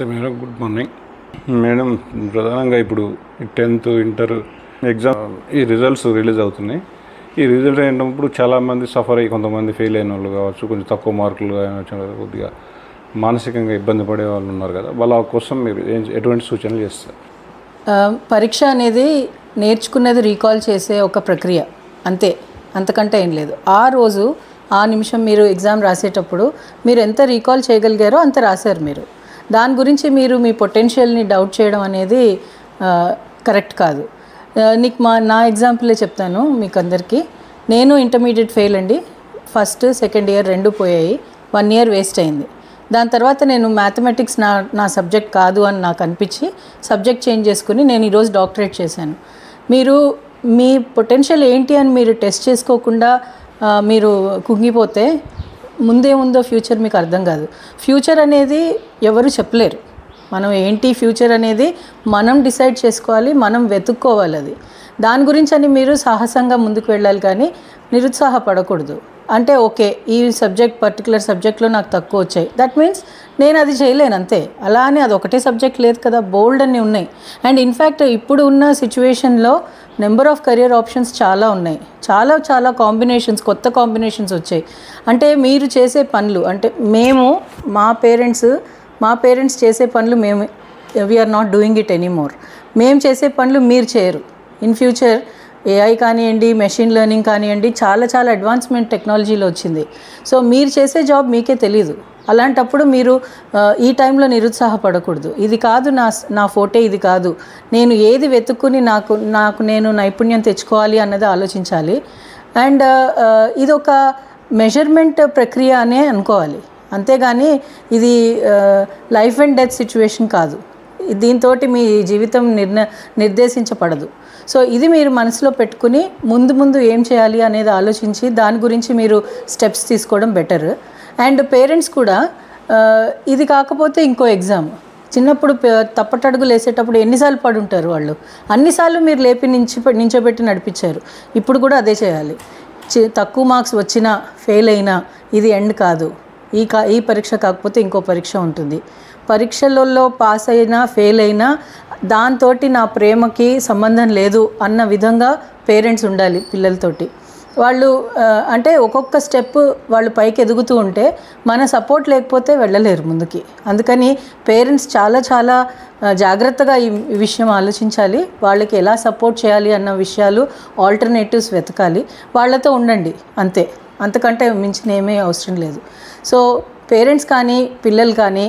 నమస్తే madam, good morning madam. ప్రధానంగా ఇప్పుడు 10th ఇంటర్ ఎగ్జామ్ ఈ రిజల్ట్స్ రిలీజ్ అవుతున్నాయి. ఈ రిజల్ట్ అయినప్పుడు చాలామంది సఫర్ అయ్యి, కొంతమంది ఫెయిల్ అయిన వాళ్ళు కావచ్చు, కొంచెం తక్కువ మార్కులు కొద్దిగా మానసికంగా ఇబ్బంది పడే వాళ్ళు ఉన్నారు కదా, వాళ్ళ కోసం మీరు ఎటువంటి సూచనలు చేస్తారు? పరీక్ష అనేది నేర్చుకున్నది రీకాల్ చేసే ఒక ప్రక్రియ, అంతే, అంతకంటే ఏం లేదు. ఆ రోజు ఆ నిమిషం మీరు ఎగ్జామ్ రాసేటప్పుడు మీరు ఎంత రీకాల్ చేయగలిగారో అంత రాశారు. మీరు దాని గురించి మీరు మీ పొటెన్షియల్ని డౌట్ చేయడం అనేది కరెక్ట్ కాదు. నీకు నా ఎగ్జాంపులే చెప్తాను మీకు అందరికీ. నేను ఇంటర్మీడియట్ ఫెయిల్ అండి. ఫస్ట్ సెకండ్ ఇయర్ రెండు పోయాయి, 1 year వేస్ట్ అయింది. దాని తర్వాత నేను మ్యాథమెటిక్స్ నా సబ్జెక్ట్ కాదు అని నాకు అనిపించి సబ్జెక్ట్ చేంజ్ చేసుకుని నేను ఈరోజు డాక్టరేట్ చేశాను. మీరు మీ పొటెన్షియల్ ఏంటి అని మీరు టెస్ట్ చేసుకోకుండా మీరు కుంగిపోతే ముందేముందో ఫ్యూచర్ మీకు అర్థం కాదు. ఫ్యూచర్ అనేది ఎవరు చెప్పలేరు. మనం ఏంటి ఫ్యూచర్ అనేది మనం డిసైడ్ చేసుకోవాలి, మనం వెతుక్కోవాలి. అది దాని గురించి అని మీరు సాహసంగా ముందుకు వెళ్ళాలి, కానీ నిరుత్సాహపడకూడదు. అంటే ఓకే, ఈ పర్టికులర్ సబ్జెక్ట్లో నాకు తక్కువ వచ్చాయి, దట్ మీన్స్ నేను అది చేయలేను అంతే. అలా అని అది ఒకటే సబ్జెక్ట్ లేదు కదా, బోల్డ్ అన్నీ ఉన్నాయి. అండ్ ఇన్ఫ్యాక్ట్ ఇప్పుడు ఉన్న సిచ్యువేషన్లో నెంబర్ ఆఫ్ కెరియర్ ఆప్షన్స్ చాలా ఉన్నాయి, చాలా కాంబినేషన్స్, కొత్త కాంబినేషన్స్ వచ్చాయి. అంటే మీరు చేసే పనులు, అంటే మా పేరెంట్స్ చేసే పనులు we are not doing it anymore. మేము చేసే పనులు మీరు చేయరు. ఇన్ ఫ్యూచర్ AI కానివ్వండి, మెషిన్ లెర్నింగ్ కానివ్వండి, చాలా అడ్వాన్స్మెంట్ టెక్నాలజీలో వచ్చింది. సో మీరు చేసే జాబ్ మీకే తెలీదు. అలాంటప్పుడు మీరు ఈ టైంలో నిరుత్సాహపడకూడదు. ఇది కాదు నా ఫోటే, ఇది కాదు, నేను ఏది వెతుక్కుని నాకు నేను నైపుణ్యం తెచ్చుకోవాలి అన్నది ఆలోచించాలి. అండ్ ఇది ఒక మెజర్మెంట్ ప్రక్రియ అనే అనుకోవాలి, అంతేగాని ఇది లైఫ్ అండ్ డెత్ సిచ్యువేషన్ కాదు. దీంతో మీ జీవితం నిర్దేశించబడదు. సో ఇది మీరు మనసులో పెట్టుకుని ముందు ఏం చేయాలి అనేది ఆలోచించి దాని గురించి మీరు స్టెప్స్ తీసుకోవడం బెటర్. అండ్ పేరెంట్స్ కూడా ఇది కాకపోతే ఇంకో ఎగ్జామ్, చిన్నప్పుడు తప్పటడుగులు వేసేటప్పుడు ఎన్నిసార్లు పడుంటారు వాళ్ళు, అన్నిసార్లు మీరు లేపి నించోబెట్టి నడిపించారు. ఇప్పుడు కూడా అదే చేయాలి. తక్కువ మార్క్స్ వచ్చినా ఫెయిల్ అయినా ఇది ఎండ్ కాదు. ఈ పరీక్ష కాకపోతే ఇంకో పరీక్ష ఉంటుంది. పరీక్షలలో పాస్ అయినా ఫెయిల్ అయినా దాంతో నా ప్రేమకి సంబంధం లేదు అన్న విధంగా పేరెంట్స్ ఉండాలి పిల్లలతోటి. వాళ్ళు అంటే ఒక్కొక్క స్టెప్ వాళ్ళు పైకి ఎదుగుతూ ఉంటే మన సపోర్ట్ లేకపోతే వెళ్ళలేరు ముందుకి. అందుకని పేరెంట్స్ చాలా జాగ్రత్తగా ఈ విషయం ఆలోచించాలి. వాళ్ళకి ఎలా సపోర్ట్ చేయాలి అన్న విషయాలు, ఆల్టర్నేటివ్స్ వెతకాలి. వాళ్ళతో ఉండండి అంతే, అంతకంటే మించిన ఏమీ అవసరం లేదు. సో పేరెంట్స్ కానీ పిల్లలు కానీ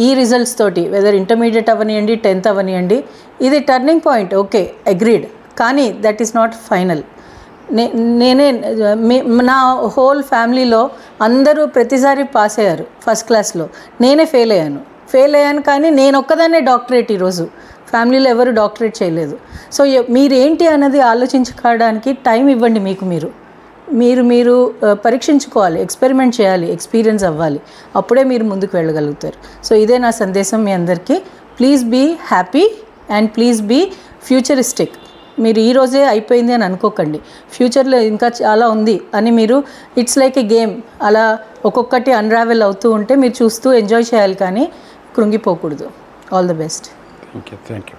ఈ రిజల్ట్స్ తోటి, వెదర్ ఇంటర్మీడియట్ అవనివ్వండి, 10th అవనివ్వండి, ఇది టర్నింగ్ పాయింట్, ఓకే, అగ్రీడ్, కానీ దట్ ఈస్ నాట్ ఫైనల్. నా హోల్ ఫ్యామిలీలో అందరూ ప్రతిసారి పాస్ అయ్యారు ఫస్ట్ క్లాస్లో, నేనే ఫెయిల్ అయ్యాను. కానీ నేను ఒక్కదాన్నే డాక్టరేట్, ఈరోజు ఫ్యామిలీలో ఎవరు డాక్టరేట్ చేయలేదు. సో మీరేంటి అన్నది ఆలోచించుకోవడానికి టైం ఇవ్వండి. మీరు పరీక్షించుకోవాలి, ఎక్స్పెరిమెంట్ చేయాలి, ఎక్స్పీరియన్స్ అవ్వాలి, అప్పుడే మీరు ముందుకు వెళ్ళగలుగుతారు. సో ఇదే నా సందేశం మీ అందరికీ. Please be happy and please be futuristic. మీరు ఈరోజే అయిపోయింది అని అనుకోకండి, ఫ్యూచర్లో ఇంకా చాలా ఉంది అని మీరు ఇట్స్ లైక్ ఎ గేమ్, అలా ఒక్కొక్కటి అన్రావెల్ అవుతూ ఉంటే మీరు చూస్తూ ఎంజాయ్ చేయాలి, కానీ కృంగిపోకూడదు. All the best. Thank you.